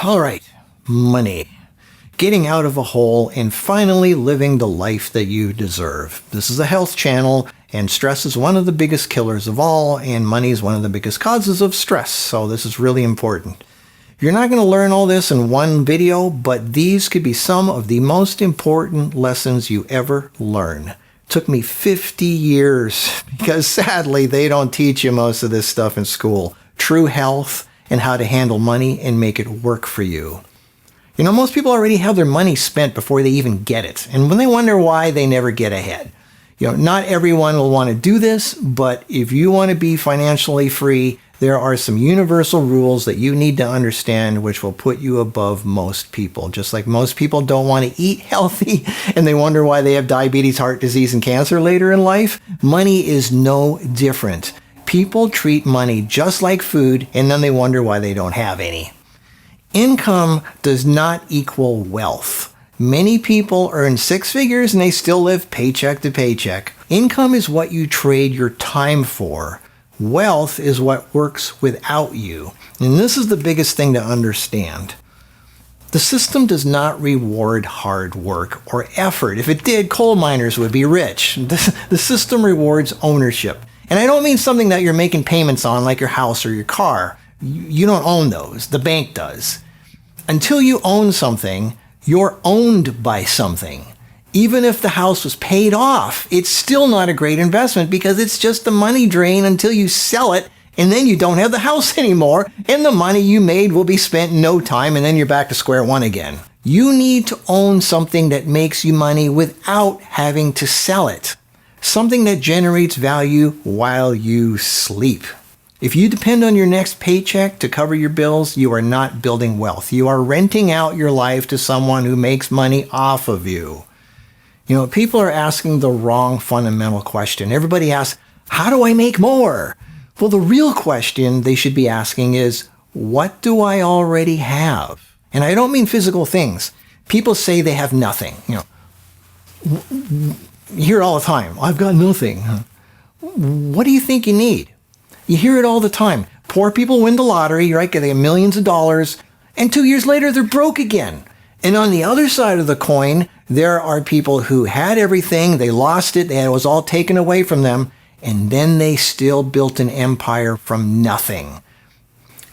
All right, money. Getting out of a hole and finally living the life that you deserve. This is a health channel, and stress is one of the biggest killers of all, and money is one of the biggest causes of stress, so this is really important. You're not going to learn all this in one video, but these could be some of the most important lessons you ever learn. It took me 50 years because sadly they don't teach you most of this stuff in school. True health and how to handle money and make it work for you. You know, most people already have their money spent before they even get it. And when they wonder why, they never get ahead. You know, not everyone will want to do this, but if you want to be financially free, there are some universal rules that you need to understand which will put you above most people. Just like most people don't want to eat healthy and they wonder why they have diabetes, heart disease, and cancer later in life, money is no different. People treat money just like food and then they wonder why they don't have any. Income does not equal wealth. Many people earn six figures and they still live paycheck to paycheck. Income is what you trade your time for. Wealth is what works without you. And this is the biggest thing to understand. The system does not reward hard work or effort. If it did, coal miners would be rich. The system rewards ownership. And I don't mean something that you're making payments on like your house or your car. You don't own those. The bank does. Until you own something, you're owned by something. Even if the house was paid off, it's still not a great investment because it's just a money drain until you sell it and then you don't have the house anymore and the money you made will be spent in no time and then you're back to square one again. You need to own something that makes you money without having to sell it. Something that generates value while you sleep. If you depend on your next paycheck to cover your bills, you are not building wealth. You are renting out your life to someone who makes money off of you. You know, people are asking the wrong fundamental question. Everybody asks, how do I make more? Well, the real question they should be asking is, what do I already have? And I don't mean physical things. People say they have nothing. You hear all the time, I've got nothing. What do you think you need? You hear it all the time. Poor people win the lottery, right? They have millions of dollars, and 2 years later, they're broke again. And on the other side of the coin, there are people who had everything, they lost it, it was all taken away from them, and then they still built an empire from nothing.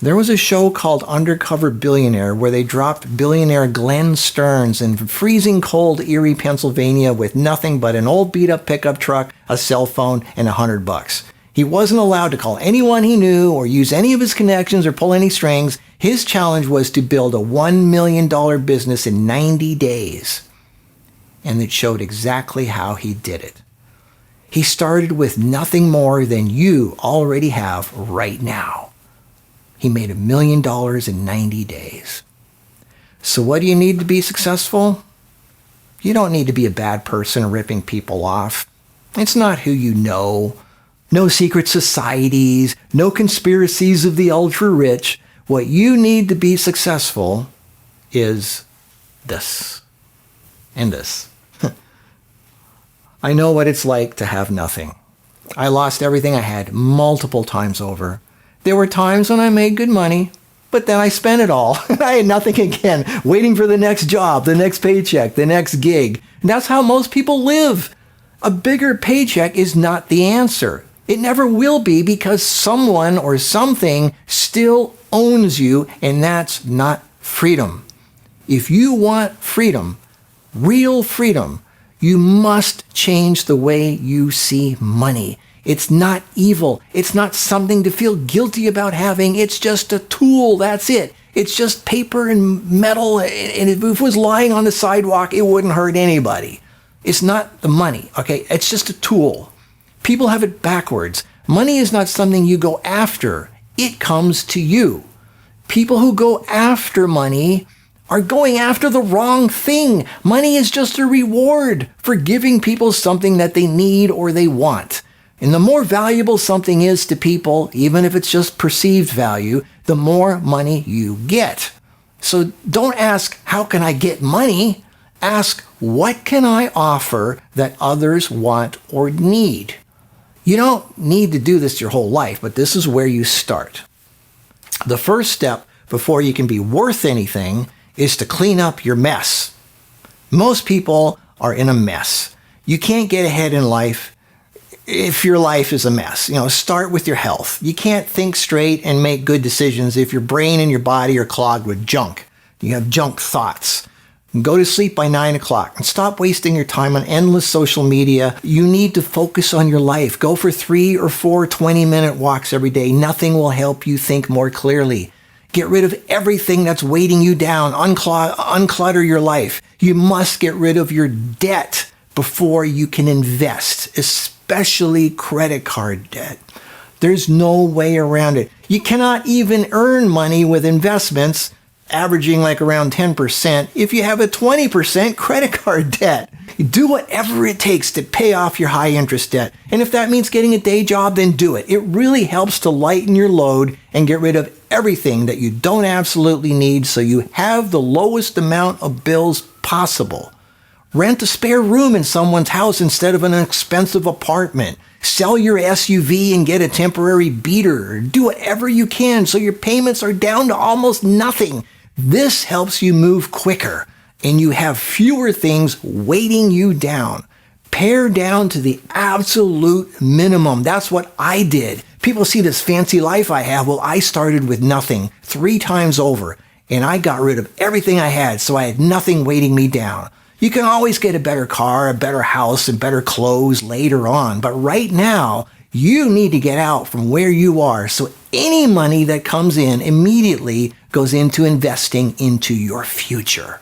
There was a show called Undercover Billionaire where they dropped billionaire Glenn Stearns in freezing cold Erie, Pennsylvania with nothing but an old beat-up pickup truck, a cell phone, and $100. He wasn't allowed to call anyone he knew or use any of his connections or pull any strings. His challenge was to build a $1 million business in 90 days. And it showed exactly how he did it. He started with nothing more than you already have right now. He made $1 million in 90 days. So what do you need to be successful? You don't need to be a bad person ripping people off. It's not who you know. No secret societies, no conspiracies of the ultra-rich. What you need to be successful is this and this. I know what it's like to have nothing. I lost everything I had multiple times over. There were times when I made good money, but then I spent it all. I had nothing again, waiting for the next job, the next paycheck, the next gig. And that's how most people live. A bigger paycheck is not the answer. It never will be because someone or something still owns you, and that's not freedom. If you want freedom, real freedom, you must change the way you see money. It's not evil. It's not something to feel guilty about having. It's just a tool. That's it. It's just paper and metal, and if it was lying on the sidewalk, it wouldn't hurt anybody. It's not the money, okay? It's just a tool. People have it backwards. Money is not something you go after. It comes to you. People who go after money are going after the wrong thing. Money is just a reward for giving people something that they need or they want. And the more valuable something is to people, even if it's just perceived value, the more money you get. So don't ask, how can I get money? Ask, what can I offer that others want or need? You don't need to do this your whole life, but this is where you start. The first step before you can be worth anything is to clean up your mess. Most people are in a mess. You can't get ahead in life if your life is a mess. Start with your health. You can't think straight and make good decisions if your brain and your body are clogged with junk. You have junk thoughts. Go to sleep by 9 o'clock and stop wasting your time on endless social media. You need to focus on your life. Go for 3 or 4 20-minute walks every day. Nothing will help you think more clearly. Get rid of everything that's weighting you down. Unclutter your life. You must get rid of your debt before you can invest, especially credit card debt. There's no way around it. You cannot even earn money with investments averaging like around 10% if you have a 20% credit card debt. You do whatever it takes to pay off your high interest debt. And if that means getting a day job, then do it. It really helps to lighten your load and get rid of everything that you don't absolutely need so you have the lowest amount of bills possible. Rent a spare room in someone's house instead of an expensive apartment. Sell your SUV and get a temporary beater. Do whatever you can so your payments are down to almost nothing. This helps you move quicker and you have fewer things weighting you down. Pare down to the absolute minimum. That's what I did. People see this fancy life I have. Well, I started with nothing 3 times over and I got rid of everything I had so I had nothing weighting me down. You can always get a better car, a better house, and better clothes later on. But right now, you need to get out from where you are. So any money that comes in immediately goes into investing into your future.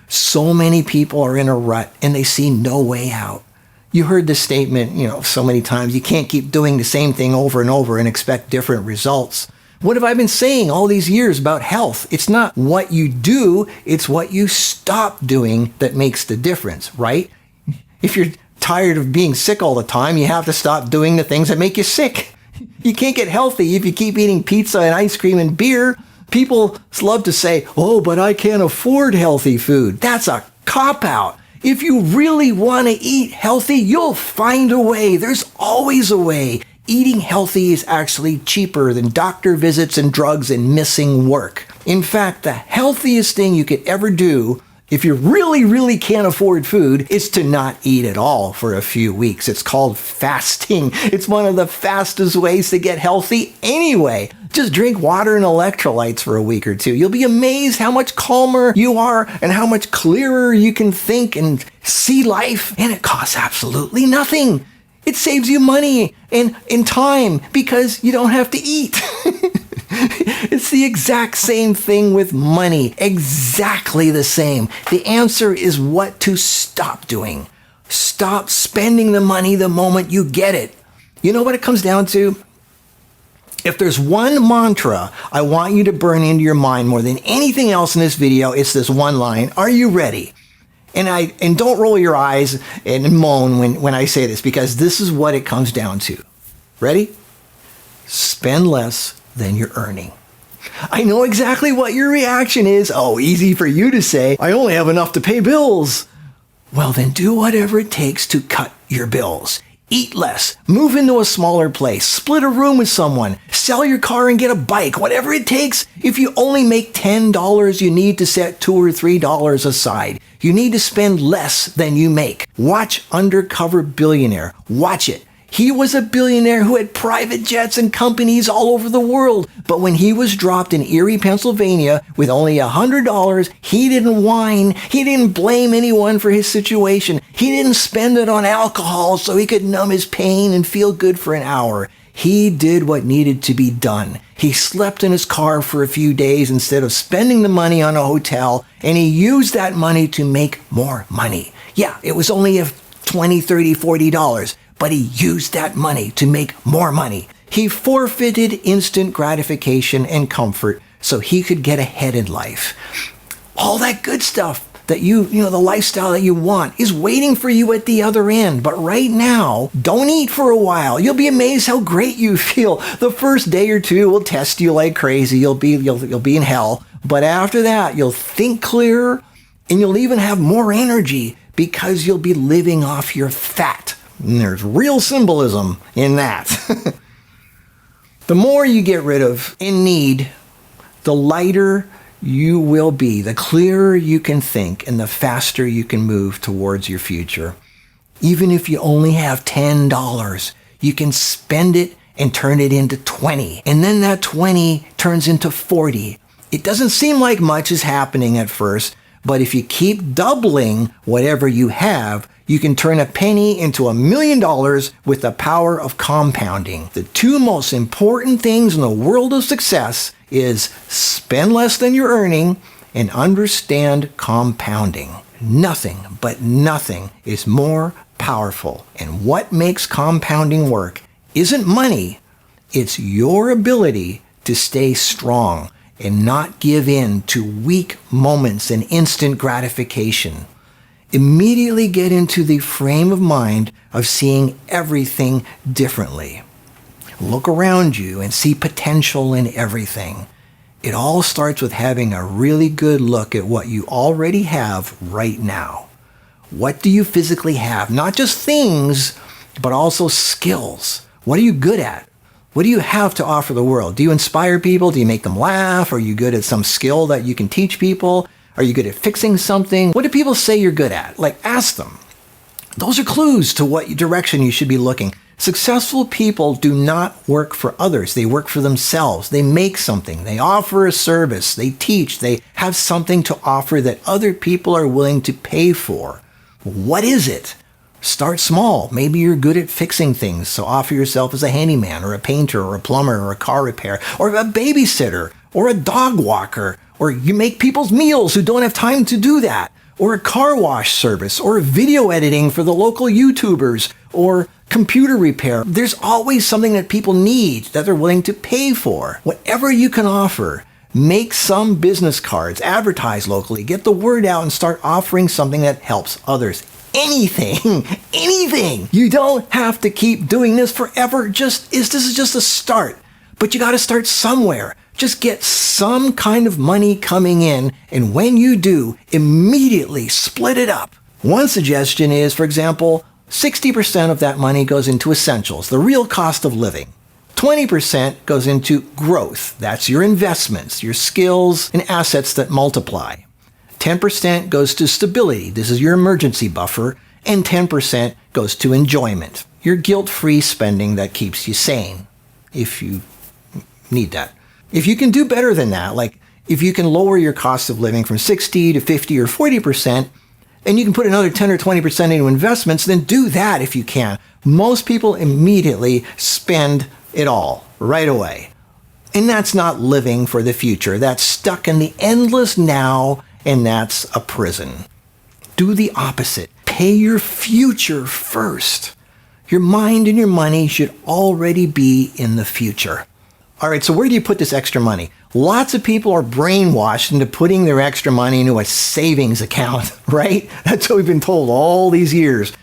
So many people are in a rut and they see no way out. You heard this statement, so many times. You can't keep doing the same thing over and over and expect different results. What have I been saying all these years about health? It's not what you do, it's what you stop doing that makes the difference, right? If you're tired of being sick all the time, you have to stop doing the things that make you sick. You can't get healthy if you keep eating pizza and ice cream and beer. People love to say, oh, but I can't afford healthy food. That's a cop-out. If you really want to eat healthy, you'll find a way. There's always a way. Eating healthy is actually cheaper than doctor visits and drugs and missing work. In fact, the healthiest thing you could ever do if you really, really can't afford food is to not eat at all for a few weeks. It's called fasting. It's one of the fastest ways to get healthy anyway. Just drink water and electrolytes for a week or two. You'll be amazed how much calmer you are and how much clearer you can think and see life. And it costs absolutely nothing. It saves you money and time because you don't have to eat. It's the exact same thing with money. Exactly the same. The answer is what to stop doing. Stop spending the money the moment you get it. You know what it comes down to? If there's one mantra I want you to burn into your mind more than anything else in this video, it's this one line. Are you ready? And don't roll your eyes and moan when I say this, because this is what it comes down to. Ready? Spend less than you're earning. I know exactly what your reaction is. Oh, easy for you to say, I only have enough to pay bills. Well, then do whatever it takes to cut your bills. Eat less, move into a smaller place, split a room with someone, sell your car and get a bike, whatever it takes. If you only make $10, you need to set $2 or $3 aside. You need to spend less than you make. Watch Undercover Billionaire. Watch it. He was a billionaire who had private jets and companies all over the world. But when he was dropped in Erie, Pennsylvania with only $100, he didn't whine. He didn't blame anyone for his situation. He didn't spend it on alcohol so he could numb his pain and feel good for an hour. He did what needed to be done. He slept in his car for a few days instead of spending the money on a hotel, and he used that money to make more money. Yeah, it was only $20, $30, $40. But he used that money to make more money. He forfeited instant gratification and comfort so he could get ahead in life. All that good stuff that the lifestyle that you want is waiting for you at the other end. But right now, don't eat for a while. You'll be amazed how great you feel. The first day or two will test you like crazy. You'll be in hell. But after that, you'll think clearer and you'll even have more energy because you'll be living off your fat. And there's real symbolism in that. The more you get rid of in need, the lighter you will be, the clearer you can think, and the faster you can move towards your future. Even if you only have $10, you can spend it and turn it into 20. And then that 20 turns into 40. It doesn't seem like much is happening at first, but if you keep doubling whatever you have, you can turn a penny into $1 million with the power of compounding. The two most important things in the world of success is spend less than you're earning and understand compounding. Nothing, but nothing is more powerful. And what makes compounding work isn't money, it's your ability to stay strong and not give in to weak moments and instant gratification. Immediately get into the frame of mind of seeing everything differently. Look around you and see potential in everything. It all starts with having a really good look at what you already have right now. What do you physically have? Not just things, but also skills. What are you good at? What do you have to offer the world? Do you inspire people? Do you make them laugh? Are you good at some skill that you can teach people? Are you good at fixing something? What do people say you're good at? Like, ask them. Those are clues to what direction you should be looking. Successful people do not work for others. They work for themselves. They make something. They offer a service. They teach. They have something to offer that other people are willing to pay for. What is it? Start small. Maybe you're good at fixing things, so offer yourself as a handyman or a painter or a plumber or a car repair or a babysitter or a dog walker, or you make people's meals who don't have time to do that, or a car wash service, or video editing for the local YouTubers, or computer repair. There's always something that people need that they're willing to pay for. Whatever you can offer, make some business cards, advertise locally, get the word out and start offering something that helps others. Anything. You don't have to keep doing this forever. This is just a start. But you got to start somewhere. Just get some kind of money coming in, and when you do, immediately split it up. One suggestion is, for example, 60% of that money goes into essentials, the real cost of living. 20% goes into growth. That's your investments, your skills and assets that multiply. 10% goes to stability. This is your emergency buffer. And 10% goes to enjoyment, your guilt-free spending that keeps you sane, if you need that. If you can do better than that, like if you can lower your cost of living from 60 to 50 or 40%, and you can put another 10 or 20% into investments, then do that if you can. Most people immediately spend it all right away. And that's not living for the future. That's stuck in the endless now, and that's a prison. Do the opposite. Pay your future first. Your mind and your money should already be in the future. All right, so where do you put this extra money? Lots of people are brainwashed into putting their extra money into a savings account, right? That's what we've been told all these years.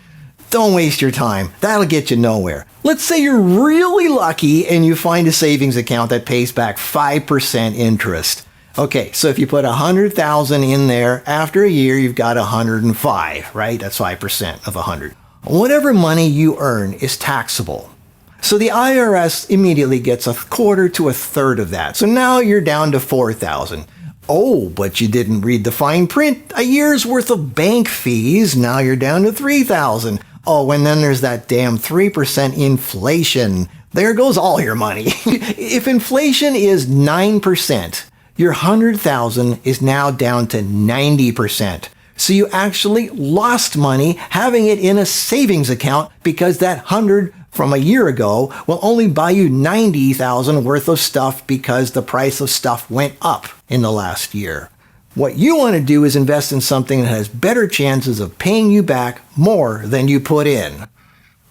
Don't waste your time. That'll get you nowhere. Let's say you're really lucky and you find a savings account that pays back 5% interest. Okay, so if you put $100,000 in there, after a year, you've got 105, right? That's 5% of 100. Whatever money you earn is taxable. So the IRS immediately gets a quarter to a third of that. So now you're down to $4,000. Oh, but you didn't read the fine print. A year's worth of bank fees. Now you're down to $3,000. Oh, and then there's that damn 3% inflation. There goes all your money. If inflation is 9%, your $100,000 is now down to 90%. So you actually lost money having it in a savings account because that 100 from a year ago will only buy you $90,000 worth of stuff because the price of stuff went up in the last year. What you want to do is invest in something that has better chances of paying you back more than you put in.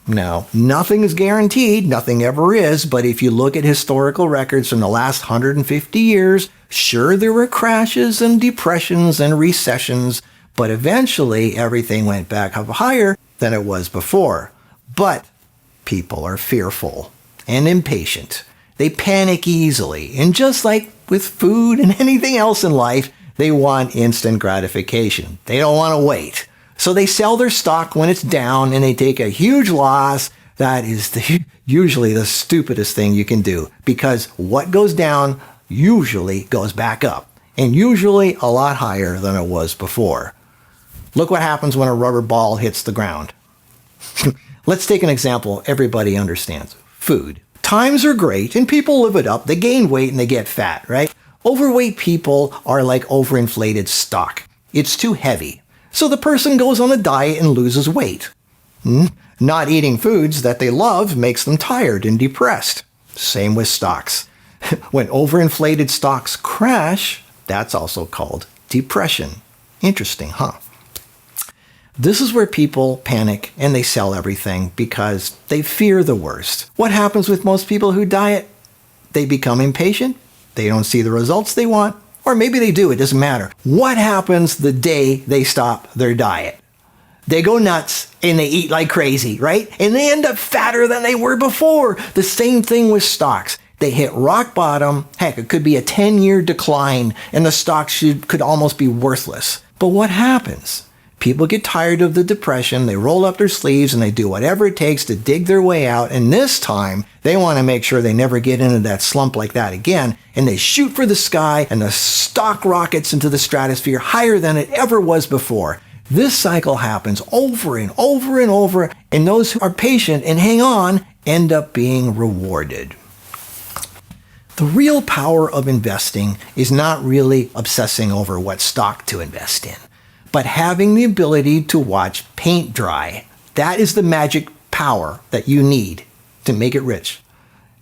Now, nothing is guaranteed, nothing ever is, but if you look at historical records from the last 150 years, sure, there were crashes and depressions and recessions, but eventually everything went back up higher than it was before. But people are fearful and impatient. They panic easily, and just like with food and anything else in life, they want instant gratification. They don't want to wait. So they sell their stock when it's down and they take a huge loss. That is usually the stupidest thing you can do, because what goes down usually goes back up, and usually a lot higher than it was before. Look what happens when a rubber ball hits the ground. Let's take an example everybody understands. Food. Times are great and people live it up. They gain weight and they get fat, right? Overweight people are like overinflated stock. It's too heavy. So the person goes on a diet and loses weight. Not eating foods that they love makes them tired and depressed. Same with stocks. When overinflated stocks crash, that's also called depression. Interesting, huh? This is where people panic and they sell everything because they fear the worst. What happens with most people who diet? They become impatient. They don't see the results they want. Or maybe they do, it doesn't matter. What happens the day they stop their diet? They go nuts and they eat like crazy, right? And they end up fatter than they were before. The same thing with stocks. They hit rock bottom. Heck, it could be a 10-year decline and the stocks could almost be worthless. But what happens? People get tired of the depression, they roll up their sleeves and they do whatever it takes to dig their way out, and this time they want to make sure they never get into that slump like that again, and they shoot for the sky and the stock rockets into the stratosphere higher than it ever was before. This cycle happens over and over and over, and those who are patient and hang on end up being rewarded. The real power of investing is not really obsessing over what stock to invest in, but having the ability to watch paint dry. That is the magic power that you need to make it rich.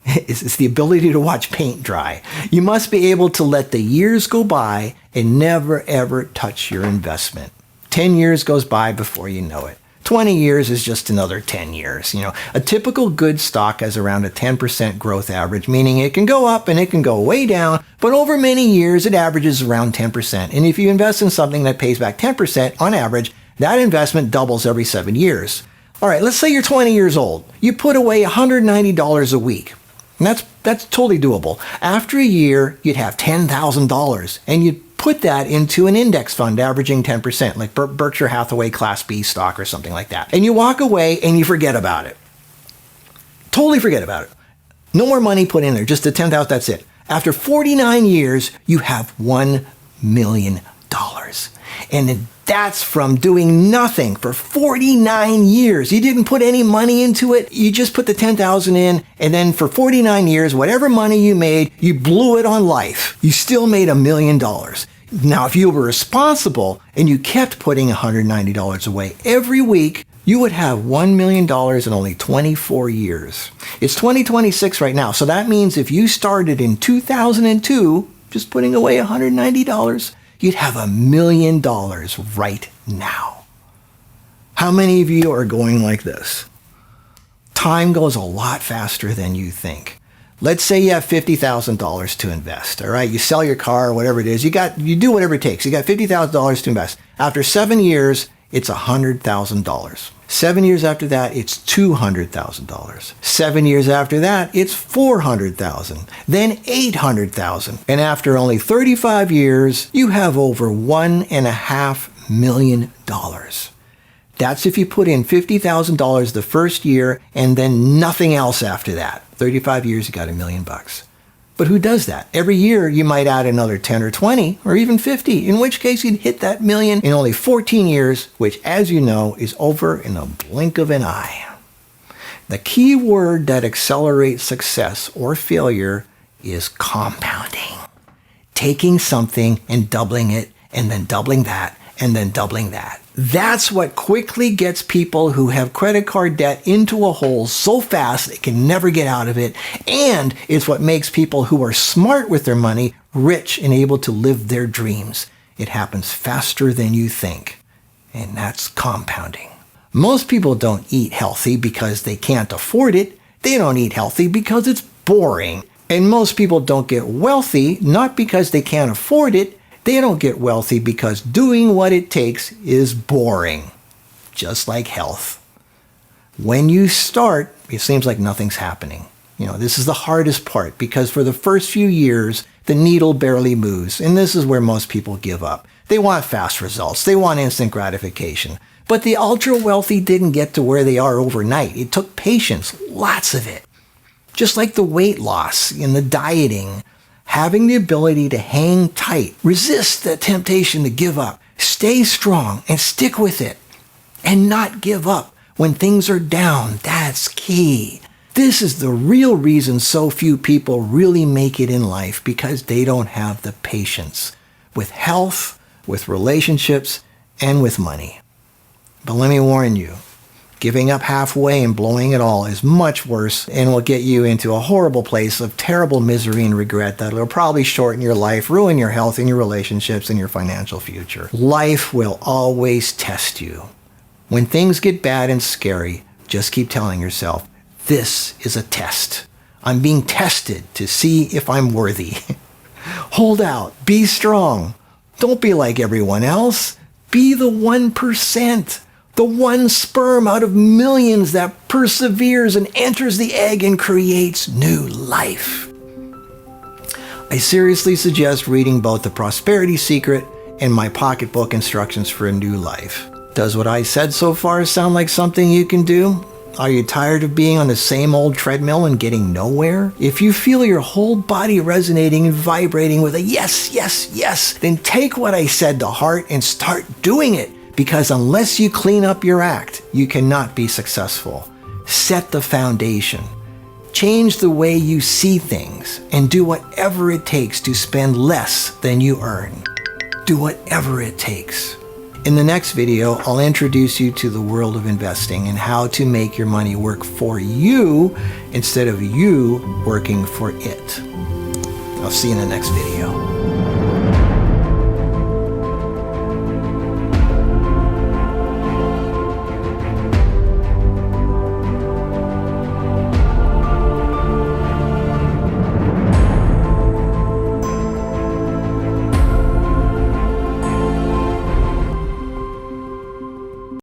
It's the ability to watch paint dry. You must be able to let the years go by and never ever touch your investment. 10 years goes by before you know it. 20 years is just another 10 years. A typical good stock has around a 10% growth average, meaning it can go up and it can go way down, but over many years it averages around 10%. And if you invest in something that pays back 10% on average, that investment doubles every 7 years. All right, let's say you're 20 years old. You put away $190 a week. And that's totally doable. After a year, you'd have $10,000 and you'd put that into an index fund averaging 10%, like Berkshire Hathaway Class B stock or something like that. And you walk away and you forget about it. Totally forget about it. No more money put in there, just the $10,000, that's it. After 49 years, you have $1 million. And that's from doing nothing for 49 years. You didn't put any money into it. You just put the 10,000 in, and then for 49 years, whatever money you made, you blew it on life. You still made $1 million. Now, if you were responsible and you kept putting $190 away every week, you would have $1 million in only 24 years. It's 2026 right now, so that means if you started in 2002, just putting away $190, you'd have $1 million right now. How many of you are going like this? Time goes a lot faster than you think. Let's say you have $50,000 to invest, all right? You sell your car or whatever it is. You do whatever it takes. You got $50,000 to invest. After 7 years, it's $100,000. 7 years after that, it's $200,000. 7 years after that, it's $400,000. Then $800,000. And after only 35 years, you have over $1.5 million. That's if you put in $50,000 the first year and then nothing else after that. 35 years, you got $1 million. But who does that? Every year, you might add another 10 or 20 or even 50, in which case you'd hit that million in only 14 years, which, as you know, is over in a blink of an eye. The key word that accelerates success or failure is compounding. Taking something and doubling it, and then doubling that, and then doubling that. That's what quickly gets people who have credit card debt into a hole so fast they can never get out of it. And it's what makes people who are smart with their money rich and able to live their dreams. It happens faster than you think. And that's compounding. Most people don't eat healthy because they can't afford it. They don't eat healthy because it's boring. And most people don't get wealthy not because they can't afford it. They don't get wealthy because doing what it takes is boring, just like health. When you start, it seems like nothing's happening. This is the hardest part because for the first few years, the needle barely moves, and this is where most people give up. They want fast results. They want instant gratification. But the ultra-wealthy didn't get to where they are overnight. It took patience, lots of it. Just like the weight loss and the dieting Having the ability to hang tight, resist the temptation to give up, stay strong and stick with it, and not give up when things are down, that's key. This is the real reason so few people really make it in life, because they don't have the patience with health, with relationships, and with money. But let me warn you, giving up halfway and blowing it all is much worse and will get you into a horrible place of terrible misery and regret that will probably shorten your life, ruin your health and your relationships and your financial future. Life will always test you. When things get bad and scary, just keep telling yourself, this is a test. I'm being tested to see if I'm worthy. Hold out. Be strong. Don't be like everyone else. Be the 1%. The one sperm out of millions that perseveres and enters the egg and creates new life. I seriously suggest reading both The Prosperity Secret and my pocketbook Instructions for a New Life. Does what I said so far sound like something you can do? Are you tired of being on the same old treadmill and getting nowhere? If you feel your whole body resonating and vibrating with a yes, yes, yes, then take what I said to heart and start doing it. Because unless you clean up your act, you cannot be successful. Set the foundation. Change the way you see things and do whatever it takes to spend less than you earn. Do whatever it takes. In the next video, I'll introduce you to the world of investing and how to make your money work for you instead of you working for it. I'll see you in the next video.